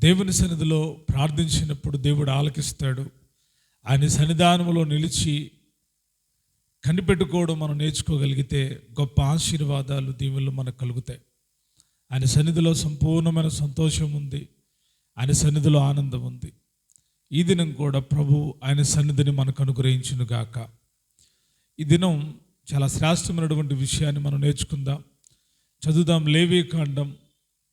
దేవుని సన్నిధిలో ప్రార్థించినప్పుడు దేవుడు ఆలకిస్తాడు. ఆయన సన్నిధానంలో నిలిచి కనిపెట్టుకోవడం మనం నేర్చుకోగలిగితే గొప్ప ఆశీర్వాదాలు దీవెనలు మనకు కలుగుతాయి. ఆయన సన్నిధిలో సంపూర్ణమైన సంతోషం ఉంది. ఆయన సన్నిధిలో ఆనందం ఉంది. ఈ దినం కూడా ప్రభు ఆయన సన్నిధిని మనకు అనుగ్రహించును గాక. ఈ దినం చాలా శ్రేష్టమైనటువంటి విషయాన్ని మనం నేర్చుకుందాం. చదువుదాం. లేవీకాండం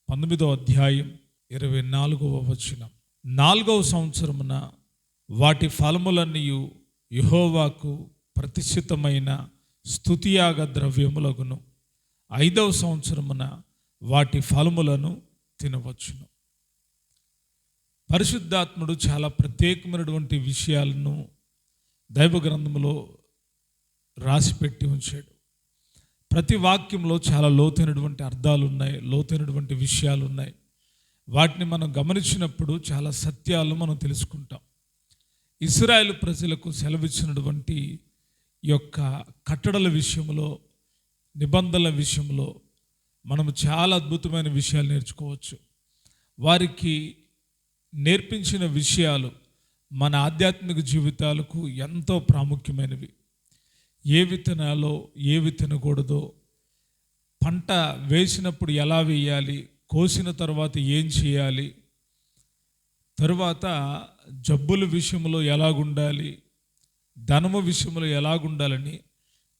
19వ అధ్యాయం 24వ వచనం. 4వ సంవత్సరమున వాటి ఫలములన్నీ యెహోవాకు ప్రతిష్ఠితమైన స్తుతియాగ ద్రవ్యములగును. 5వ సంవత్సరమున వాటి ఫలములను తినవచ్చును. పరిశుద్ధాత్ముడు చాలా ప్రత్యేకమైనటువంటి విషయాలను దైవ గ్రంథంలో రాసిపెట్టి ఉంచాడు. ప్రతి వాక్యంలో చాలా లోతైనటువంటి అర్థాలు ఉన్నాయి, లోతైనటువంటి విషయాలు ఉన్నాయి. వాటిని మనం గమనించినప్పుడు చాలా సత్యాలు మనం తెలుసుకుంటాం. ఇశ్రాయేలు ప్రజలకు సెలవిచ్చినటువంటి యొక్క కట్టడల విషయంలో, నిబంధనల విషయంలో మనము చాలా అద్భుతమైన విషయాలు నేర్చుకోవచ్చు. వారికి నేర్పించిన విషయాలు మన ఆధ్యాత్మిక జీవితాలకు ఎంతో ప్రాముఖ్యమైనవి. ఏ విత్తనాలో ఏవి తినకూడదో, పంట వేసినప్పుడు ఎలా వేయాలి, కోసిన తర్వాత ఏం చేయాలి, తరువాత జబ్బుల విషయంలో ఎలాగుండాలి, ధనము విషయంలో ఎలాగుండాలని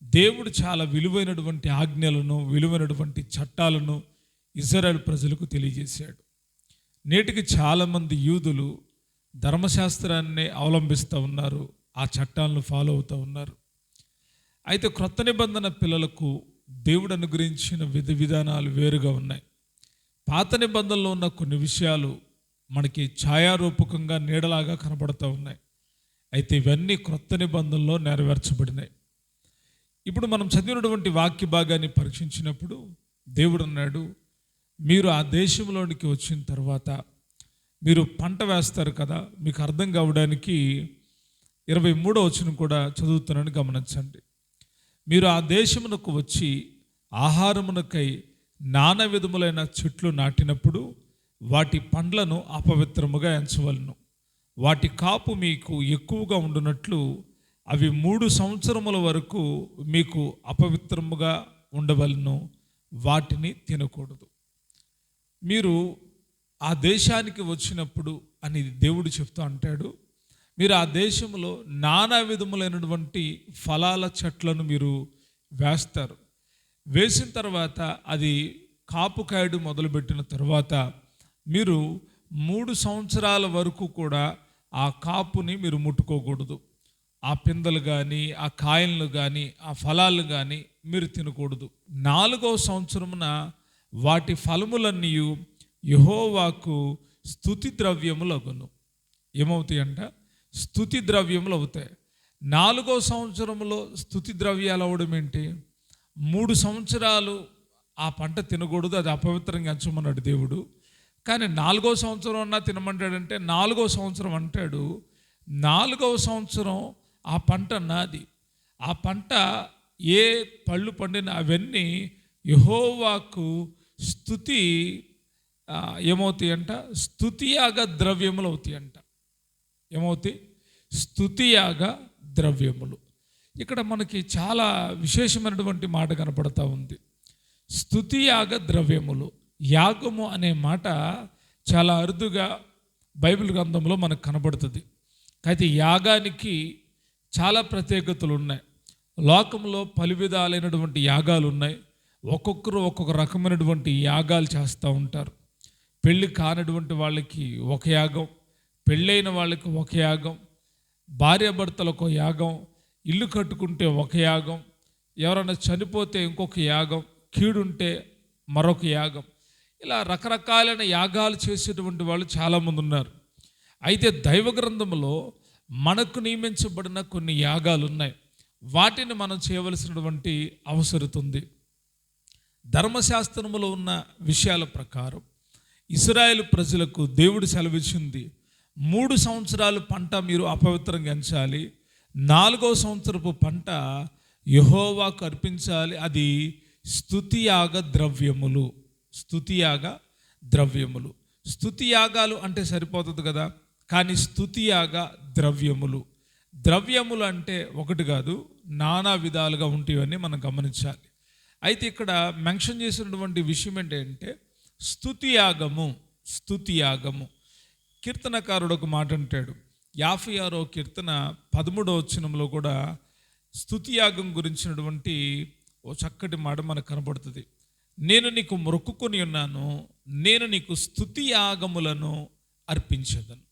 దేవుడు చాలా విలువైనటువంటి ఆజ్ఞలను, విలువైనటువంటి చట్టాలను ఇశ్రాయేలు ప్రజలకు తెలియజేశాడు. నేటికి చాలామంది యూదులు ధర్మశాస్త్రాన్ని అవలంబిస్తూ ఉన్నారు, ఆ చట్టాలను ఫాలో అవుతూ ఉన్నారు. అయితే క్రొత్త నిబంధన పిల్లలకు దేవుడు అనుగ్రహించిన విధి విధానాలు వేరుగా ఉన్నాయి. పాత నిబంధనలో ఉన్న కొన్ని విషయాలు మనకి ఛాయారూపకంగా నీడలాగా కనబడుతూ ఉన్నాయి. అయితే ఇవన్నీ క్రొత్త నిబంధనలో నెరవేర్చబడినాయి. ఇప్పుడు మనం చదివినటువంటి వాక్య భాగాన్ని పరీక్షించినప్పుడు దేవుడు అన్నాడు, మీరు ఆ దేశంలోనికి వచ్చిన తర్వాత మీరు పంట వేస్తారు కదా, మీకు అర్థం కావడానికి 23వ వచనం కూడా చదువుతున్నాను, గమనించండి. మీరు ఆ దేశమునకు వచ్చి ఆహారమునకై నానా విధములైన చెట్లు నాటినప్పుడు వాటి పండ్లను అపవిత్రముగా ఎంచవలను. వాటి కాపు మీకు ఎక్కువగా ఉండునట్లు అవి 3 సంవత్సరముల వరకు మీకు అపవిత్రముగా ఉండవలను. వాటిని తినకూడదు. మీరు ఆ దేశానికి వచ్చినప్పుడు అని దేవుడు చెప్తూ అంటాడు, మీరు ఆ దేశంలో నానా విధములైనటువంటి ఫలాల చెట్లను మీరు వేస్తారు. వేసిన తర్వాత అది కాపు కాయడు మొదలుపెట్టిన తర్వాత మీరు 3 సంవత్సరాల వరకు కూడా ఆ కాపుని మీరు ముట్టుకోకూడదు. ఆ పిందెలు కానీ, ఆ కాయలను కానీ, ఆ ఫలాలు కానీ మీరు తినకూడదు. 4వ సంవత్సరమున వాటి ఫలములన్నీ యెహోవాకు స్తుతి ద్రవ్యములగును. ఏమవుతాయంట? స్తుతి ద్రవ్యములు అవుతాయి. 4వ సంవత్సరంలో స్తుతి ద్రవ్యాలు అవడం ఏంటి? 3 సంవత్సరాలు ఆ పంట తినకూడదు, అది అపవిత్రంగా ఎంచమన్నాడు దేవుడు. కానీ 4వ సంవత్సరం అన్నా తినమంటాడంటే 4వ సంవత్సరం అంటాడు. 4వ సంవత్సరం ఆ పంట నాది. ఆ పంట ఏ పళ్ళు పండిన అవన్నీ యెహోవాకు స్తుతి ఏమవుతాయంట? స్తుతియాగ ద్రవ్యములు అవుతాయంట. ఏమవుతాయి? స్తుతియాగ ద్రవ్యములు. ఇక్కడ మనకి చాలా విశేషమైనటువంటి మాట కనపడతా ఉంది. స్తుతియాగ ద్రవ్యములు. యాగము అనే మాట చాలా అరుదుగా బైబిల్ గ్రంథంలో మనకు కనబడుతుంది. అయితే యాగానికి చాలా ప్రత్యేకతలు ఉన్నాయి. లోకంలో పలు విధాలైనటువంటి యాగాలు ఉన్నాయి. ఒక్కొక్కరు ఒక్కొక్క రకమైనటువంటి యాగాలు చేస్తూ ఉంటారు. పెళ్ళి కానటువంటి వాళ్ళకి ఒక యాగం, పెళ్ళైన వాళ్ళకి ఒక యాగం, భార్యాభర్తలకు ఒక యాగం, ఇల్లు కట్టుకుంటే ఒక యాగం, ఎవరైనా చనిపోతే ఇంకొక యాగం, కీడుంటే మరొక యాగం. ఇలా రకరకాలైన యాగాలు చేసేటువంటి వాళ్ళు చాలామంది ఉన్నారు. అయితే దైవ గ్రంథంలో మనకు నియమించబడిన కొన్ని యాగాలు ఉన్నాయి. వాటిని మనం చేయవలసినటువంటి అవసరం ఉంది. ధర్మశాస్త్రములో ఉన్న విషయాల ప్రకారం ఇశ్రాయేలు ప్రజలకు దేవుడు సెలవిచ్చింది, 3 సంవత్సరాలు పంట మీరు అపవిత్రంగా ఎంచాలి, 4వ సంవత్సరపు పంట యెహోవాకు అర్పించాలి. అది స్తుతియాగ ద్రవ్యములు. స్తుతియాగ ద్రవ్యములు. స్తుతి యాగాలు అంటే సరిపోతుంది కదా, కానీ స్తుతి యాగ ద్రవ్యములు, ద్రవ్యములు అంటే ఒకటి కాదు, నానా విధాలుగా ఉంటాయని మనం గమనించాలి. అయితే ఇక్కడ మెన్షన్ చేసినటువంటి విషయం ఏంటంటే స్తుతి యాగము. స్తుతి యాగము, కీర్తనకారుడు ఒక మాట అంటాడు, 56వ కీర్తన 13వ వచనంలో కూడా స్తుతి యాగం గురించినటువంటి ఓ చక్కటి మాట మనకు కనబడుతుంది. నేను నీకు మొక్కుకొని ఉన్నాను, నేను నీకు స్తుతి యాగములను అర్పించదను.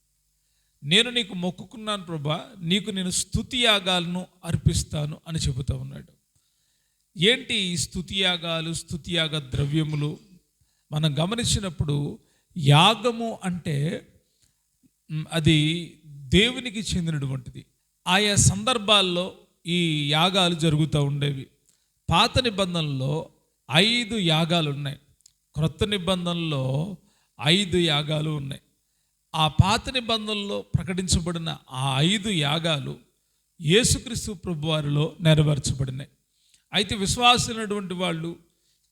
నేను నీకు మొక్కుకున్నాను ప్రభా, నీకు నేను స్తుతి యాగాలను అర్పిస్తాను అని చెబుతూ ఉన్నాడు. ఏంటి ఈ స్తుతి యాగాలు, స్తుతి యాగ ద్రవ్యములు? మనం గమనించినప్పుడు యాగము అంటే అది దేవునికి చెందినటువంటిది. ఆయా సందర్భాల్లో ఈ యాగాలు జరుగుతూ ఉండేవి. పాత నిబంధనలో 5 యాగాలు ఉన్నాయి, క్రొత్త నిబంధనలో 5 యాగాలు ఉన్నాయి. ఆ పాత నిబంధనలో ప్రకటించబడిన ఆ 5 యాగాలు యేసుక్రీస్తు ప్రభువారిలో నెరవేర్చబడినాయి. అయితే విశ్వాసులైనటువంటి వాళ్ళు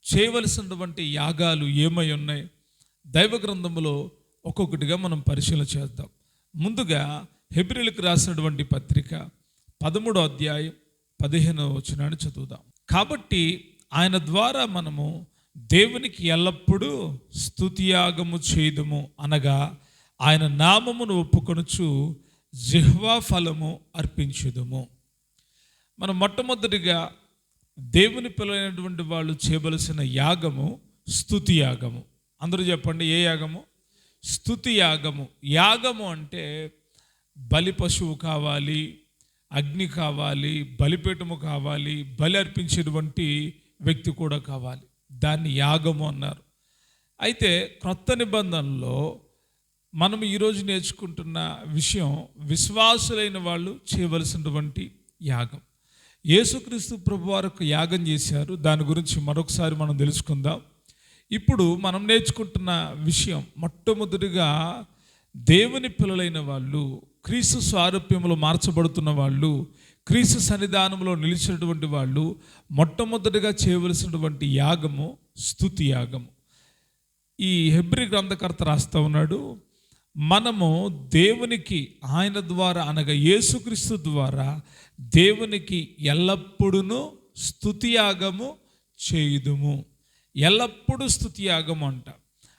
చేయవలసినటువంటి యాగాలు ఏమై ఉన్నాయి? దైవ గ్రంథములో ఒక్కొక్కటిగా మనం పరిశీలన చేద్దాం. ముందుగా హెబ్రీయులకు రాసినటువంటి పత్రిక 13వ అధ్యాయం 15వ వచనాన్ని చదువుదాం. కాబట్టి ఆయన ద్వారా మనము దేవునికి ఎల్లప్పుడూ స్తుతియాగము చేయుదుము, అనగా ఆయన నామమును ఒప్పుకొనుచు జిహ్వా ఫలము అర్పించుదుము. మనం మొట్టమొదటిగా దేవుని పిల్లలైనటువంటి వాళ్ళు చేయవలసిన యాగము స్తుతి యాగము. అందరూ చెప్పండి, ఏ యాగము? స్తుతి యాగము. యాగము అంటే బలి పశువు కావాలి, అగ్ని కావాలి, బలిపీఠము కావాలి, బలి అర్పించేటువంటి వ్యక్తి కూడా కావాలి, దాన్ని యాగము అన్నారు. అయితే క్రొత్త నిబంధనలో మనం ఈరోజు నేర్చుకుంటున్న విషయం విశ్వాసులైన వాళ్ళు చేయవలసినటువంటి యాగం. యేసుక్రీస్తు ప్రభు వారు యాగం చేశారు, దాని గురించి మరొకసారి మనం తెలుసుకుందాం. ఇప్పుడు మనం నేర్చుకుంటున్న విషయం మొట్టమొదటిగా దేవుని పిల్లలైన వాళ్ళు, క్రీస్తు స్వారూప్యములో మార్చబడుతున్న వాళ్ళు, క్రీస్తు సన్నిధానంలో నిలిచినటువంటి వాళ్ళు మొట్టమొదటిగా చేయవలసినటువంటి యాగము స్తుతి యాగము. ఈ హెబ్రీ గ్రంథకర్త రాస్తూ ఉన్నాడు, మనము దేవునికి ఆయన ద్వారా అనగా యేసుక్రీస్తు ద్వారా దేవునికి ఎల్లప్పుడూ స్తుతి యాగము చేయుదుము. ఎల్లప్పుడూ స్తుతి యాగము అంట.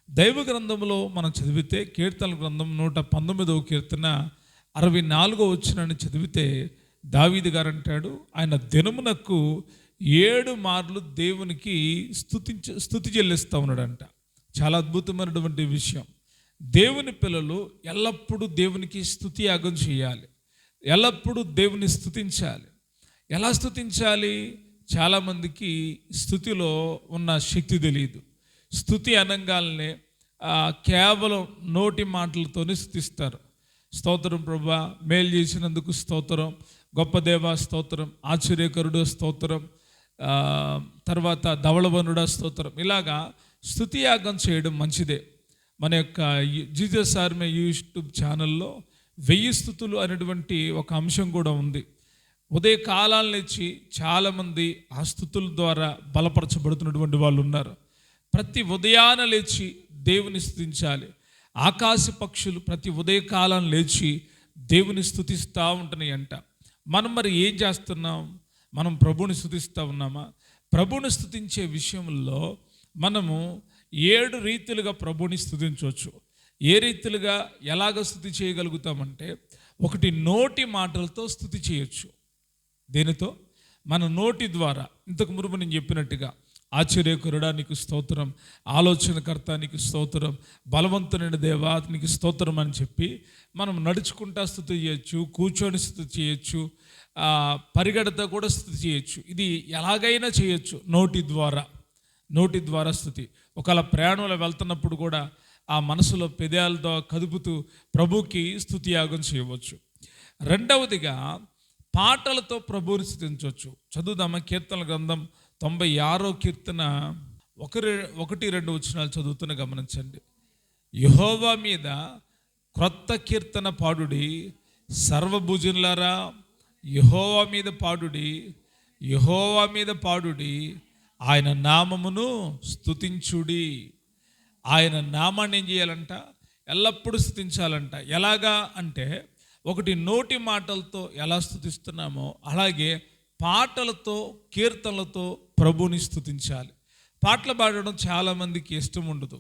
దైవ గ్రంథంలో మనం చదివితే కీర్తన గ్రంథం 119వ కీర్తన 64వ వచనాన్ని చదివితే దావీదు గారు అంటాడు, ఆయన దినమునకు 7 మార్లు దేవునికి స్తుతి చెల్లిస్తూ ఉన్నాడంట. చాలా అద్భుతమైనటువంటి విషయం. దేవుని పిల్లలు ఎల్లప్పుడూ దేవునికి స్తుతి యాగం చేయాలి, ఎల్లప్పుడూ దేవుని స్తుతించాలి. ఎలా స్తుతించాలి? చాలామందికి స్తుతిలో ఉన్న శక్తి తెలియదు. స్తుతి అనగానే కేవలం నోటి మాటలతోనే స్తుతిస్తారు. స్తోత్రం ప్రభువా, మేలు చేసినందుకు స్తోత్రం, గొప్ప దేవా స్తోత్రం, ఆశ్చర్యకరుడు స్తోత్రం, తర్వాత ధవళవనుడా స్తోత్రం. ఇలాగా స్తుతి యాగం చేయడం మంచిదే. మన యొక్క జీసస్ ఆర్మీ యూట్యూబ్ ఛానల్లో 1000 స్తుతులు అనేటువంటి ఒక అంశం కూడా ఉంది. ఉదయ కాలాలు లేచి చాలామంది ఆ స్తుతుల ద్వారా బలపరచబడుతున్నటువంటి వాళ్ళు ఉన్నారు. ప్రతి ఉదయాన లేచి దేవుని స్తుతించాలి. ఆకాశ పక్షులు ప్రతి ఉదయకాలం లేచి దేవుని స్తుతిస్తూ ఉంటున్నాయి అంట. మనం మరి ఏం చేస్తున్నాం? మనం ప్రభువుని స్తుతిస్తూ ఉన్నామా? ప్రభువుని స్తుతించే విషయంలో మనము 7 రీతిలుగా ప్రభువుని స్తుతించవచ్చు. ఏ రీతిలుగా ఎలాగ స్తుతి చేయగలుగుతామంటే, ఒకటి నోటి మాటలతో స్తుతి చేయొచ్చు. దేనితో? మన నోటి ద్వారా. ఇంతకు మునుపు నేను చెప్పినట్టుగా ఆశ్చర్యకరుడా నీకు స్తోత్రం, ఆలోచనకర్త నీకు స్తోత్రం, బలవంతునైన దేవా నీకు స్తోత్రం అని చెప్పి మనం నడుచుకుంటా స్తుతి చేయొచ్చు, కూర్చొని స్తుతి చేయొచ్చు, పరిగెడతా కూడా స్తుతి చేయొచ్చు. ఇది ఎలాగైనా చేయొచ్చు నోటి ద్వారా. నోటి ద్వారా స్తుతి. ఒకవేళ ప్రయాణంలో వెళ్తున్నప్పుడు కూడా ఆ మనసులో పెదాలతో కదుపుతూ ప్రభుకి స్తుతి యాగం చేయవచ్చు. రెండవదిగా పాటలతో ప్రభువుని స్తుతించవచ్చు. చదువుదామా? కీర్తన గ్రంథం 96వ కీర్తన 1-2 వచనాలు చదువుతున్న గమనించండి. యెహోవా మీద క్రొత్త కీర్తన పాడుడి, సర్వభుజనులారా యెహోవా మీద పాడుడి, యెహోవా మీద పాడుడి, ఆయన నామమును స్తుతించుడి. ఆయన నామాన్ని ఏం చేయాలంట? ఎల్లప్పుడూ స్తుతించాలంట. ఎలాగా అంటే, ఒకటి నోటి మాటలతో ఎలా స్తుతిస్తున్నామో అలాగే పాటలతో, కీర్తనలతో ప్రభువుని స్తుతించాలి. పాటలు పాడడం చాలామందికి ఇష్టం ఉండదు.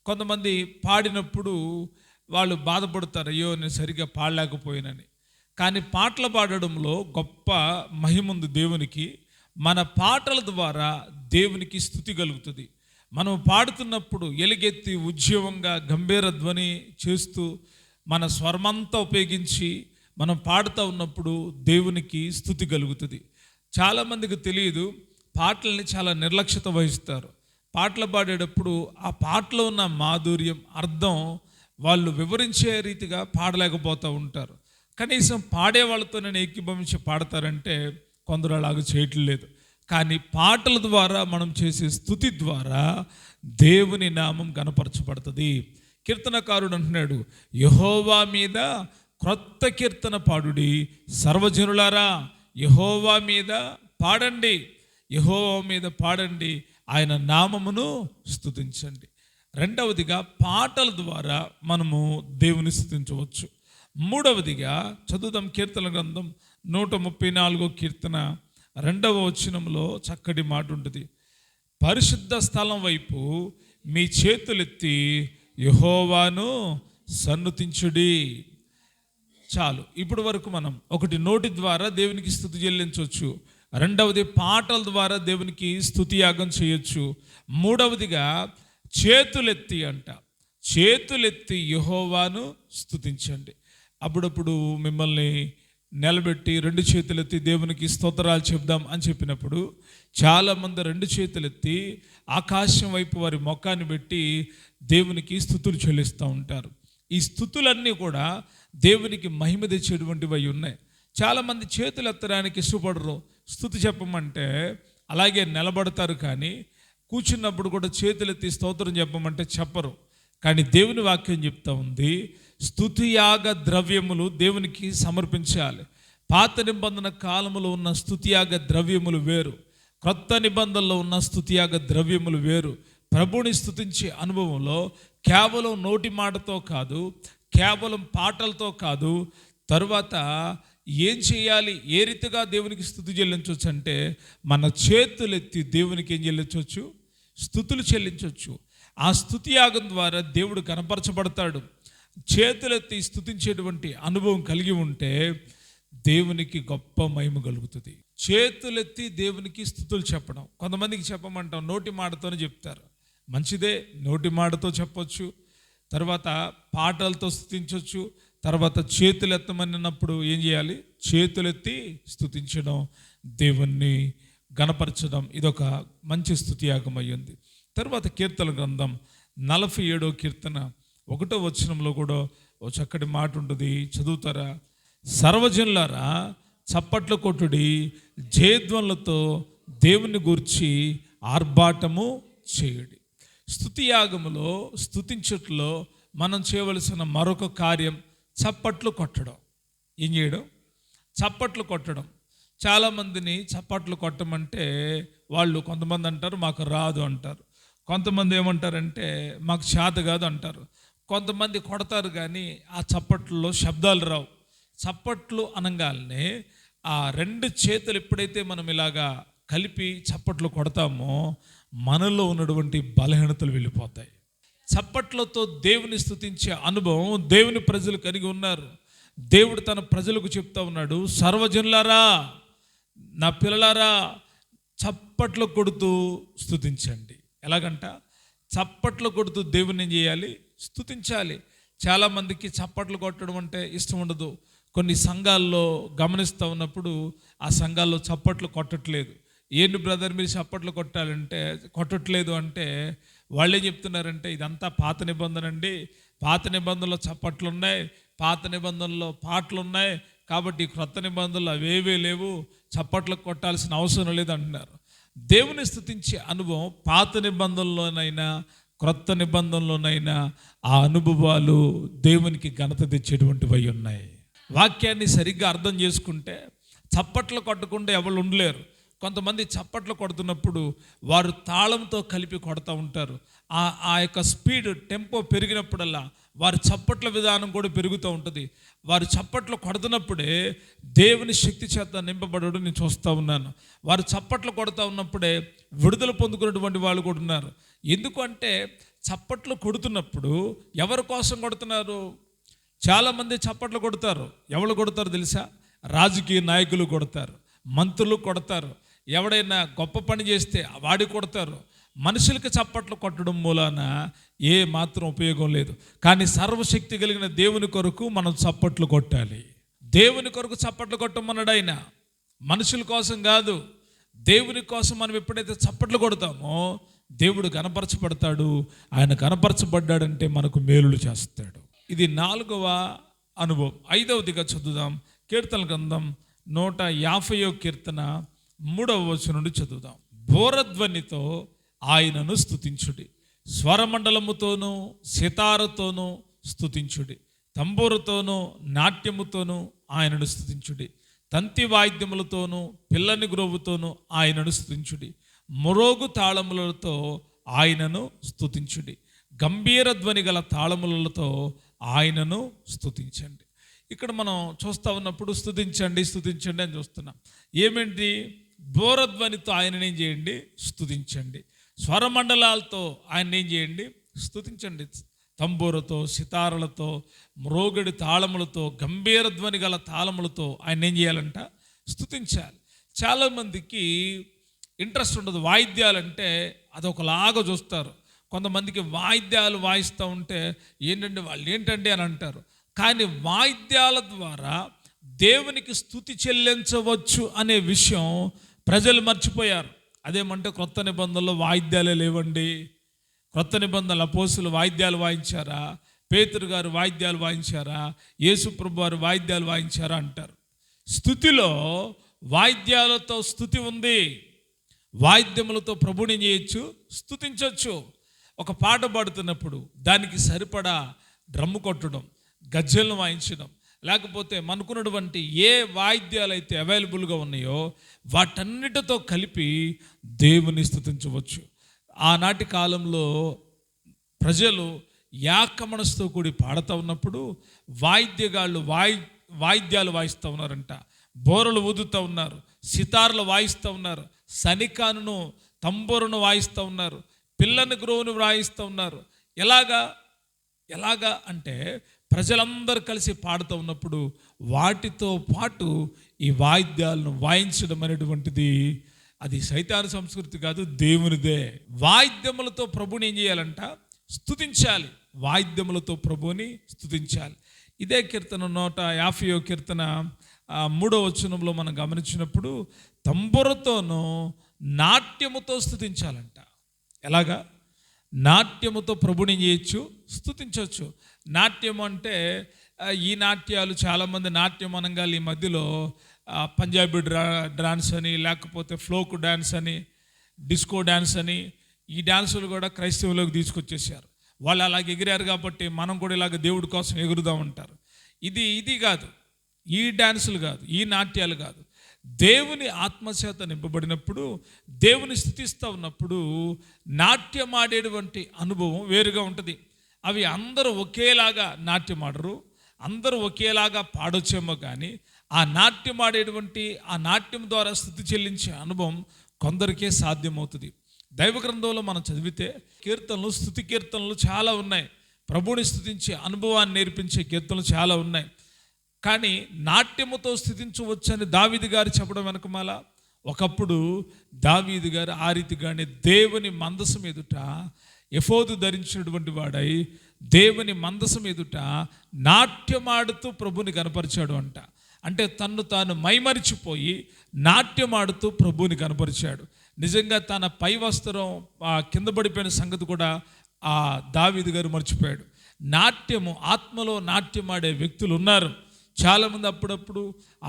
కొంతమంది పాడినప్పుడు వాళ్ళు బాధపడతారు, అయ్యో నేను సరిగ్గా పాడలేకపోయానని. కానీ పాటలు పాడడంలో గొప్ప మహిమ ఉంది దేవునికి. మన పాటల ద్వారా దేవునికి స్తుతి కలుగుతుంది. మనం పాడుతున్నప్పుడు ఎలుగెత్తి ఉజ్జీవంగా గంభీర ధ్వని చేస్తూ మన స్వరమంతా ఉపయోగించి మనం పాడుతూ ఉన్నప్పుడు దేవునికి స్తుతి కలుగుతుంది. చాలామందికి తెలియదు, పాటల్ని చాలా నిర్లక్ష్యత వహిస్తారు. పాటలు పాడేటప్పుడు ఆ పాటలో ఉన్న మాధుర్యం, అర్థం వాళ్ళు వివరించే రీతిగా పాడలేకపోతూ ఉంటారు. కనీసం పాడే వాళ్ళతో నేను ఏకీభవించి పాడతారంటే కొందరు అలాగ చేయట్లేదు. కానీ పాటల ద్వారా మనం చేసే స్తుతి ద్వారా దేవుని నామం గణపరచబడుతుంది. కీర్తనకారుడు అంటున్నాడు, యెహోవా మీద క్రొత్త కీర్తన పాడుడి సర్వజనులారా, యెహోవా మీద పాడండి, యెహోవా మీద పాడండి, ఆయన నామమును స్తుతించండి. రెండవదిగా పాటల ద్వారా మనము దేవుని స్తుతించవచ్చు. మూడవదిగా చదువుదాం కీర్తన గ్రంథం 134 కీర్తన 2వ వచనంలో చక్కటి మాట ఉంటుంది. పరిశుద్ధ స్థలం వైపు మీ చేతులెత్తి యెహోవాను సన్నుతించుడి. చాలు. ఇప్పుడు వరకు మనం ఒకటి నోటి ద్వారా దేవునికి స్తుతి చెల్లించవచ్చు, రెండవది పాటల ద్వారా దేవునికి స్తుతి యాగం చేయొచ్చు, మూడవదిగా చేతులెత్తి అంట, చేతులెత్తి యెహోవాను స్తుతించండి. అప్పుడప్పుడు మిమ్మల్ని నిలబెట్టి 2 చేతులెత్తి దేవునికి స్తోత్రాలు చెప్దాం అని చెప్పినప్పుడు చాలామంది 2 చేతులెత్తి ఆకాశం వైపు వారి మొక్కాన్ని పెట్టి దేవునికి స్తుతులు చెల్లిస్తూ ఉంటారు. ఈ స్తుతులన్నీ కూడా దేవునికి మహిమ తెచ్చేటువంటివి అయి ఉన్నాయి. చాలామంది చేతులు ఎత్తడానికి ఇష్టపడరు. స్తుతి చెప్పమంటే అలాగే నిలబడతారు, కానీ కూర్చున్నప్పుడు కూడా చేతులెత్తి స్తోత్రం చెప్పమంటే చెప్పరు. కానీ దేవుని వాక్యం చెప్తా ఉంది, స్తుతియాగ ద్రవ్యములు దేవునికి సమర్పించాలి. పాత నిబంధన కాలంలో ఉన్న స్తుతియాగ ద్రవ్యములు వేరు, క్రొత్త నిబంధనలో ఉన్న స్తుతియాగ ద్రవ్యములు వేరు. ప్రభుని స్తుతించే అనుభవంలో కేవలం నోటి మాటతో కాదు, కేవలం పాటలతో కాదు, తరువాత ఏం చేయాలి, ఏ రీతిగా దేవునికి స్తుతి చెల్లించవచ్చు అంటే మన చేతులెత్తి దేవునికి ఏం చెల్లించవచ్చు, స్తుతులు చెల్లించవచ్చు. ఆ స్తుతి యాగం ద్వారా దేవుడు కనపరచబడతాడు. చేతులెత్తి స్తుతించేటువంటి అనుభవం కలిగి ఉంటే దేవునికి గొప్ప మహిమ కలుగుతుంది. చేతులెత్తి దేవునికి స్తుతులు చెప్పడం, కొంతమందికి చెప్పమంటాం నోటి మాటతోనే చెప్తారు. మంచిదే, నోటి మాటతో చెప్పొచ్చు, తర్వాత పాటలతో స్తుతించవచ్చు, తర్వాత చేతులు ఎత్తమన్నప్పుడు ఏం చేయాలి, చేతులెత్తి స్తుతించడం, దేవుణ్ణి గణపరచడం, ఇదొక మంచి స్తుతి యాగం అయ్యింది. తర్వాత కీర్తన గ్రంథం 47వ కీర్తన 1వ వచనంలో కూడా ఓ చక్కటి మాట ఉంటుంది, చదువుతారా? సర్వజనులారా చప్పట్లు కొట్టుడి, జయధ్వనులతో దేవుని గూర్చి ఆర్భాటము చేయుడి. స్తుతి యాగములో, స్తుతించుట్లో మనం చేయవలసిన మరొక కార్యం చప్పట్లు కొట్టడం. ఏం చేయడం? చప్పట్లు కొట్టడం. చాలామందిని చప్పట్లు కొట్టమంటే వాళ్ళు కొంతమంది అంటారు మాకు రాదు అంటారు, కొంతమంది ఏమంటారంటే మాకు చేత కాదు అంటారు, కొంతమంది కొడతారు కానీ ఆ చప్పట్లలో శబ్దాలు రావు. చప్పట్లు అనగానే ఆ 2 చేతులు ఎప్పుడైతే మనం ఇలాగా కలిపి చప్పట్లు కొడతామో మనలో ఉన్నటువంటి బలహీనతలు వెళ్ళిపోతాయి. చప్పట్లతో దేవుని స్తుతించే అనుభవం దేవుని ప్రజలు కలిగి ఉన్నారు. దేవుడు తన ప్రజలకు చెప్తా ఉన్నాడు, సర్వజనులారా, నా పిల్లలారా, చప్పట్లు కొడుతూ స్తుతించండి. ఎలాగంట? చప్పట్లు కొడుతూ దేవుని ఏం చేయాలి? స్తుతించాలి. చాలామందికి చప్పట్లు కొట్టడం అంటే ఇష్టం ఉండదు. కొన్ని సంఘాల్లో గమనిస్తూ ఉన్నప్పుడు ఆ సంఘాల్లో చప్పట్లు కొట్టట్లేదు. ఏంటి బ్రదర్ మీరు చప్పట్లు కొట్టట్లేదు అంటే వాళ్ళే చెప్తున్నారంటే ఇదంతా పాత నిబంధన అండి, పాత నిబంధనలో చప్పట్లు ఉన్నాయి, పాత నిబంధనలో పాటలు ఉన్నాయి, కాబట్టి క్రొత్త నిబంధనలు అవేవే లేవు, చప్పట్లు కొట్టాల్సిన అవసరం లేదు అంటున్నారు. దేవుని స్తుతించే అనుభవం పాత నిబంధనలోనైనా క్రొత్త నిబంధనలోనైనా ఆ అనుభవాలు దేవునికి ఘనత తెచ్చేటువంటివి అయి ఉన్నాయి. వాక్యాన్ని సరిగ్గా అర్థం చేసుకుంటే చప్పట్లు కొట్టకుండా ఎవరు ఉండలేరు. కొంతమంది చప్పట్లు కొడుతున్నప్పుడు వారు తాళంతో కలిపి కొడతా ఉంటారు. ఆ యొక్క స్పీడ్ టెంపో పెరిగినప్పుడల్లా వారి చప్పట్ల విధానం కూడా పెరుగుతూ ఉంటుంది. వారు చప్పట్లు కొడుతున్నప్పుడే దేవుని శక్తి చేత నింపబడడం నేను చూస్తూ ఉన్నాను. వారు చప్పట్లు కొడుతూ ఉన్నప్పుడే విడుదల పొందుకున్నటువంటి వాళ్ళు కూడా ఉన్నారు. ఎందుకంటే చప్పట్లు కొడుతున్నప్పుడు ఎవరి కోసం కొడుతున్నారు? చాలామంది చప్పట్లు కొడతారు. ఎవరు కొడతారు తెలుసా? రాజకీయ నాయకులు కొడతారు, మంత్రులు కొడతారు, ఎవడైనా గొప్ప పని చేస్తే వాడి కొడతారు. మనుషులకి చప్పట్లు కొట్టడం మూలాన ఏ మాత్రం ఉపయోగం లేదు. కానీ సర్వశక్తి కలిగిన దేవుని కొరకు మనం చప్పట్లు కొట్టాలి. దేవుని కొరకు చప్పట్లు కొట్టమన్నాడు ఆయన, మనుషుల కోసం కాదు. దేవుని కోసం మనం ఎప్పుడైతే చప్పట్లు కొడతామో దేవుడు కనపరచబడతాడు. ఆయన కనపరచబడ్డాడంటే మనకు మేలులు చేస్తాడు. ఇది 4వ అనుభవం. 5వదిగా చదువుదాం. కీర్తన గ్రంథం 150వ కీర్తన 3వ వచనం నుండి చదువుదాం. బోరధ్వనితో ఆయనను స్తుతించుడి, స్వరమండలముతోనూ సితారతోనూ స్తుతించుడి, తంబూరుతోనూ నాట్యముతోనూ ఆయనను స్తుతించుడి, తంతి వాయిద్యములతోనూ పిల్లని గ్రోవుతోనూ ఆయనను స్తుతించుడి, మొరోగు తాళములతో ఆయనను స్తుతించుడి, గంభీర ధ్వని గల తాళములతో ఆయనను స్తుతించండి. ఇక్కడ మనం చూస్తూ ఉన్నప్పుడు స్తుతించండి స్తుతించండి అని చూస్తున్నాం. ఏమేంటి? బోరధ్వనితో ఆయనను ఏం చేయండి? స్తుతించండి. స్వరమండలాలతో ఆయన ఏం చేయండి? స్తుతించండి. తంబూరతో, సితారలతో, మ్రోగడి తాళములతో, గంభీర ధ్వని గల తాళములతో ఆయన ఏం చేయాలంట? స్తుతించాలి. చాలామందికి ఇంట్రెస్ట్ ఉండదు. వాయిద్యాలంటే అదొకలాగా చూస్తారు. కొంతమందికి వాయిద్యాలు వాయిస్తూ ఉంటే ఏంటంటే వాళ్ళు ఏంటండి అని అంటారు. కానీ వాయిద్యాల ద్వారా దేవునికి స్తుతి చెల్లించవచ్చు అనే విషయం ప్రజలు మర్చిపోయారు. అదేమంటే క్రొత్త నిబంధనలో వాయిద్యాలే లేవండి. క్రొత్త నిబంధనలు అపోస్తులు వాయిద్యాలు వాయించారా? పేతురు గారు వాయిద్యాలు వాయించారా? యేసు ప్రభు వారు వాయిద్యాలు వాయించారా అంటారు. స్తుతిలో వాయిద్యాలతో స్తుతి ఉంది. వాయిద్యములతో ప్రభుని చేయొచ్చు, స్తుతించవచ్చు. ఒక పాట పాడుతున్నప్పుడు దానికి సరిపడా డ్రమ్ము కొట్టడం, గజ్జెలను వాయించడం, లేకపోతే మనకున్నటువంటి ఏ వాయిద్యాలు అయితే అవైలబుల్గా ఉన్నాయో వాటన్నిటితో కలిపి దేవుని స్తుతించవచ్చు. ఆనాటి కాలంలో ప్రజలు యాకమనస్తో కూడి పాడుతూ ఉన్నప్పుడు వాయిద్యగాళ్ళు వాయిద్యాలు వాయిస్తూ ఉన్నారంట. బోరలు ఊదుతూ ఉన్నారు, సితార్లు వాయిస్తూ ఉన్నారు, సనికాను తంబూరును వాయిస్తూ ఉన్నారు, పిల్లని గ్రోవును వాయిస్తూ ఉన్నారు. ఎలాగా అంటే ప్రజలందరూ కలిసి పాడుతూ ఉన్నప్పుడు వాటితో పాటు ఈ వాయిద్యాలను వాయించడం అనేటువంటిది అది సైతాను సంస్కృతి కాదు, దేవునిదే. వాయిద్యములతో ప్రభుని ఏం చేయాలంట? స్తుతించాలి. వాయిద్యములతో ప్రభుని స్తుతించాలి. ఇదే కీర్తన 150వ కీర్తన 3వ వచనంలో మనం గమనించినప్పుడు తంబురతోనూ నాట్యముతో స్తుతించాలంట. ఎలాగా? నాట్యముతో ప్రభుని చేయొచ్చు, స్తుతించవచ్చు. నాట్యం అంటే ఈ నాట్యాలు చాలామంది నాట్యం అనగా ఈ మధ్యలో పంజాబీ డాన్స్ అని, లేకపోతే ఫ్లోక్ డ్యాన్స్ అని, డిస్కో డ్యాన్స్ అని, ఈ డ్యాన్సులు కూడా క్రైస్తవులకు తీసుకొచ్చేసారు. వాళ్ళు అలాగ ఎగిరారు కాబట్టి మనం కూడా ఇలాగ దేవుడి కోసం ఎగురుదాం అంటారు. ఇది కాదు, ఈ డ్యాన్సులు కాదు, ఈ నాట్యాలు కాదు. దేవుని ఆత్మచేత నింపబడినప్పుడు, దేవుని స్తుతిస్తూ ఉన్నప్పుడు నాట్యం ఆడేటువంటి అనుభవం వేరుగా ఉంటుంది. అవి అందరూ ఒకేలాగా నాట్యం ఆడరు, అందరూ ఒకేలాగా పాడొచ్చేమో కానీ ఆ నాట్యం ఆడేటువంటి ఆ నాట్యం ద్వారా స్తుతి చెల్లించే అనుభవం కొందరికే సాధ్యమవుతుంది. దైవ గ్రంథంలో మనం చదివితే కీర్తనలు, స్తుతి కీర్తనలు చాలా ఉన్నాయి. ప్రభువుని స్తుతించే అనుభవాన్ని నేర్పించే కీర్తనలు చాలా ఉన్నాయి. కానీ నాట్యముతో స్తుతించవచ్చని దావీదు గారు చెప్పడం వెనకమాల ఒకప్పుడు దావీదు గారు ఆ రీతిగానే దేవుని మందసం ఎదుట ఎఫోదు ధరించినటువంటి వాడై దేవుని మందసం ఎదుట నాట్యమాడుతూ ప్రభుని కనపరిచాడు అంట. అంటే తన్ను తాను మైమరిచిపోయి నాట్యమాడుతూ ప్రభుని కనపరిచాడు. నిజంగా తన పై వస్త్రం కింద పడిపోయిన సంగతి కూడా ఆ దావీదు గారు మర్చిపోయాడు. నాట్యము, ఆత్మలో నాట్యమాడే వ్యక్తులు ఉన్నారు. చాలామంది అప్పుడప్పుడు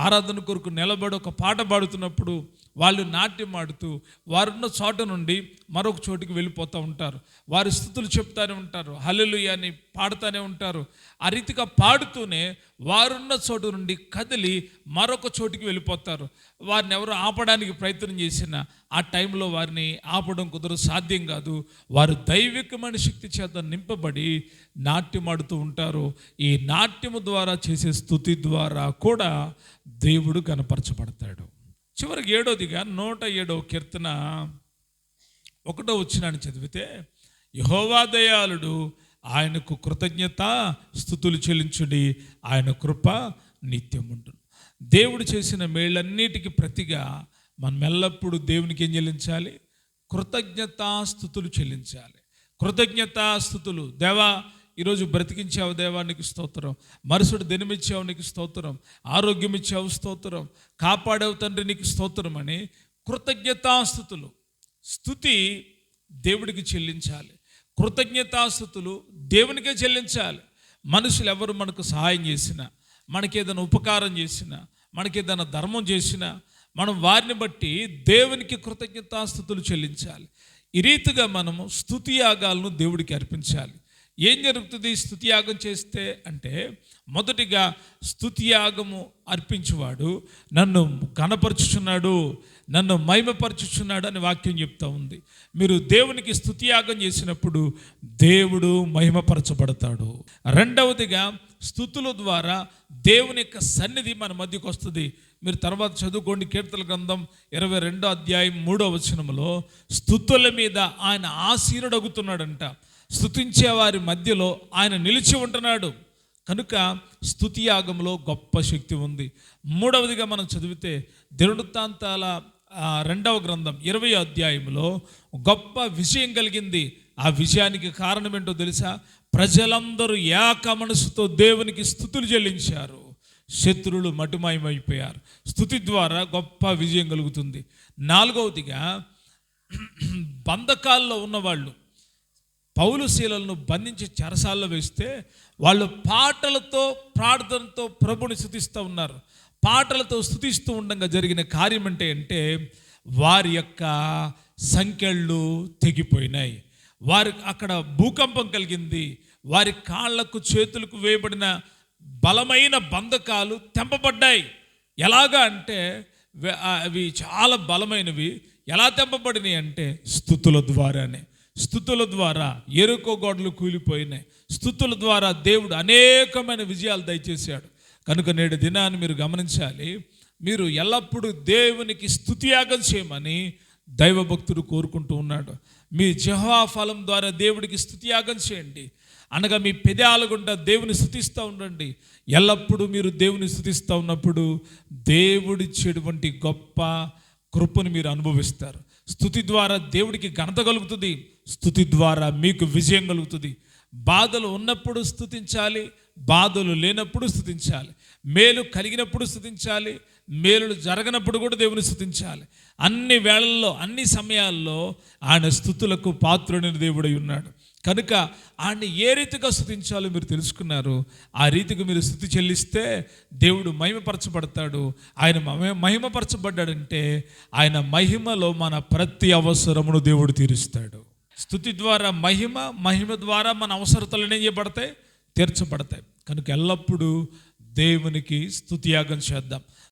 ఆరాధన కొరకు నిలబడి ఒక పాట పాడుతున్నప్పుడు వాళ్ళు నాట్యం ఆడుతూ వారున్న చోట నుండి మరొక చోటికి వెళ్ళిపోతూ ఉంటారు. వారి స్తుతులు చెప్తానే ఉంటారు, హల్లెలూయా అని పాడుతూనే ఉంటారు. ఆ రీతిగా పాడుతూనే వారున్న చోటు నుండి కదిలి మరొక చోటికి వెళ్ళిపోతారు. వారిని ఎవరు ఆపడానికి ప్రయత్నం చేసినా ఆ టైంలో వారిని ఆపడం సాధ్యం కాదు. వారు దైవికమైన శక్తి చేత నింపబడి నాట్యం ఆడుతూ ఉంటారు. ఈ నాట్యము ద్వారా చేసే స్తుతి ద్వారా కూడా దేవుడు కనపరచబడతాడు. చివరికి 7వదిగా 107వ కీర్తన 1వ వచనాన్ని చదివితే, యెహోవా దయాళుడు, ఆయనకు కృతజ్ఞత స్తుతులు చెల్లించుడి, ఆయన కృప నిత్యముండును. దేవుడు చేసిన మేళ్ళన్నిటికీ ప్రతిగా మనం ఎల్లప్పుడూ దేవునికి ఏం చెల్లించాలి? కృతజ్ఞతాస్తుతులు చెల్లించాలి. కృతజ్ఞతాస్తుతులు. దేవా, ఈరోజు బ్రతికించావు దేవా, నీకు స్తోత్రం. మరుసటి దినమిచ్చావు, నీకు స్తోత్రం. ఆరోగ్యం ఇచ్చావు, స్తోత్రం. కాపాడావు తండ్రి, నీకు స్తోత్రం అని కృతజ్ఞతాస్తుతులు. స్తుతి దేవుడికి చెల్లించాలి. కృతజ్ఞతాస్తుతులు దేవునికే చెల్లించాలి. మనుషులు ఎవరు మనకు సహాయం చేసినా, మనకేదైనా ఉపకారం చేసినా, మనకేదైనా ధర్మం చేసినా మనం వారిని బట్టి దేవునికి కృతజ్ఞతాస్తుతులు చెల్లించాలి. ఈ రీతిగా మనము స్తుతి యాగాలను దేవుడికి అర్పించాలి. ఏం జరుగుతుంది స్తుతి యాగం చేస్తే అంటే, మొదటిగా స్తుతి యాగము అర్పించువాడు నన్ను కనపరుచుచున్నాడు, నన్ను మహిమపరచుచున్నాడు అని వాక్యం చెప్తా ఉంది. మీరు దేవునికి స్తుతి యాగం చేసినప్పుడు దేవుడు మహిమపరచబడతాడు. రెండవదిగా స్తుతుల ద్వారా దేవుని యొక్క సన్నిధి మన మధ్యకు వస్తుంది. మీరు తర్వాత చదువుకోండి, కీర్తన గ్రంథం 22వ అధ్యాయం 3వ వచనంలో స్తుతుల మీద ఆయన ఆసీనుడగుతున్నాడంట. స్తుతించే వారి మధ్యలో ఆయన నిలిచి ఉంటున్నాడు. కనుక స్తుతి యాగంలో గొప్ప శక్తి ఉంది. మూడవదిగా మనం చదివితే దినవృత్తాంతాల 2వ గ్రంథం 20వ అధ్యాయంలో గొప్ప విజయం కలిగింది. ఆ విజయానికి కారణం ఏంటో తెలుసా? ప్రజలందరూ ఏక మనసుతో దేవునికి స్తుతులు చెల్లించారు. శత్రువులు మటుమాయమైపోయారు. స్తుతి ద్వారా గొప్ప విజయం కలుగుతుంది. 4వదిగా బంధకాల్లో ఉన్నవాళ్ళు పౌలు శీలలను బంధించి చెరసాల్లో వేస్తే వాళ్ళు పాటలతో ప్రార్థనతో ప్రభుని స్తుతిస్తూ ఉన్నారు. పాటలతో స్తుతిస్తూ ఉండగా జరిగిన కార్యం అంటే వారి యొక్క సంకెళ్ళు తెగిపోయినాయి. వారి అక్కడ భూకంపం కలిగింది. వారి కాళ్లకు చేతులకు వేయబడిన బలమైన బంధకాలు తెంపబడ్డాయి. ఎలాగా అంటే అవి చాలా బలమైనవి. ఎలా తెంపబడినాయి అంటే స్తుతుల ద్వారానే. స్తుతుల ద్వారా ఎరుకో గోడలు కూలిపోయినాయి. స్తుతుల ద్వారా దేవుడు అనేకమైన విజయాలు దయచేశాడు. కనుక నేడు దినాన్ని మీరు గమనించాలి. మీరు ఎల్లప్పుడూ దేవునికి స్తుతియాగం చేయమని దైవభక్తుడు కోరుకుంటూ ఉన్నాడు. మీ యెహోవా ఫలం ద్వారా దేవుడికి స్తుతియాగం చేయండి. అనగా మీ పెదాల గుండా దేవుని స్తుతిస్తూ ఉండండి. ఎల్లప్పుడూ మీరు దేవుని స్తుతిస్తూ ఉన్నప్పుడు దేవుడిచ్చేటువంటి గొప్ప కృపను మీరు అనుభవిస్తారు. స్తుతి ద్వారా దేవుడికి ఘనత కలుగుతుంది. స్తుతి ద్వారా మీకు విజయం కలుగుతుంది. బాధలు ఉన్నప్పుడు స్తుతించాలి, బాధలు లేనప్పుడు స్తుతించాలి. మేలు కలిగినప్పుడు స్తుతించాలి, మేలులు జరగనప్పుడు కూడా దేవుని స్తుతించాలి. అన్ని వేళల్లో అన్ని సమయాల్లో ఆయన స్తుతులకు పాత్రుడైన దేవుడై ఉన్నాడు. కనుక ఆయన ఏ రీతిగా స్తుతించాలో మీరు తెలుసుకున్నారు. ఆ రీతిగా మీరు స్తుతి చెల్లిస్తే దేవుడు మహిమపరచబడతాడు. ఆయన మహిమపరచబడ్డాడంటే ఆయన మహిమలో మన ప్రతి అవసరమును దేవుడు తీరుస్తాడు. స్తుతి ద్వారా మహిమ ద్వారా మన అవసరతలు ఏం చేయబడతాయి? తీర్చబడతాయి. కనుక ఎల్లప్పుడూ దేవునికి స్తుతియాగం చేద్దాం.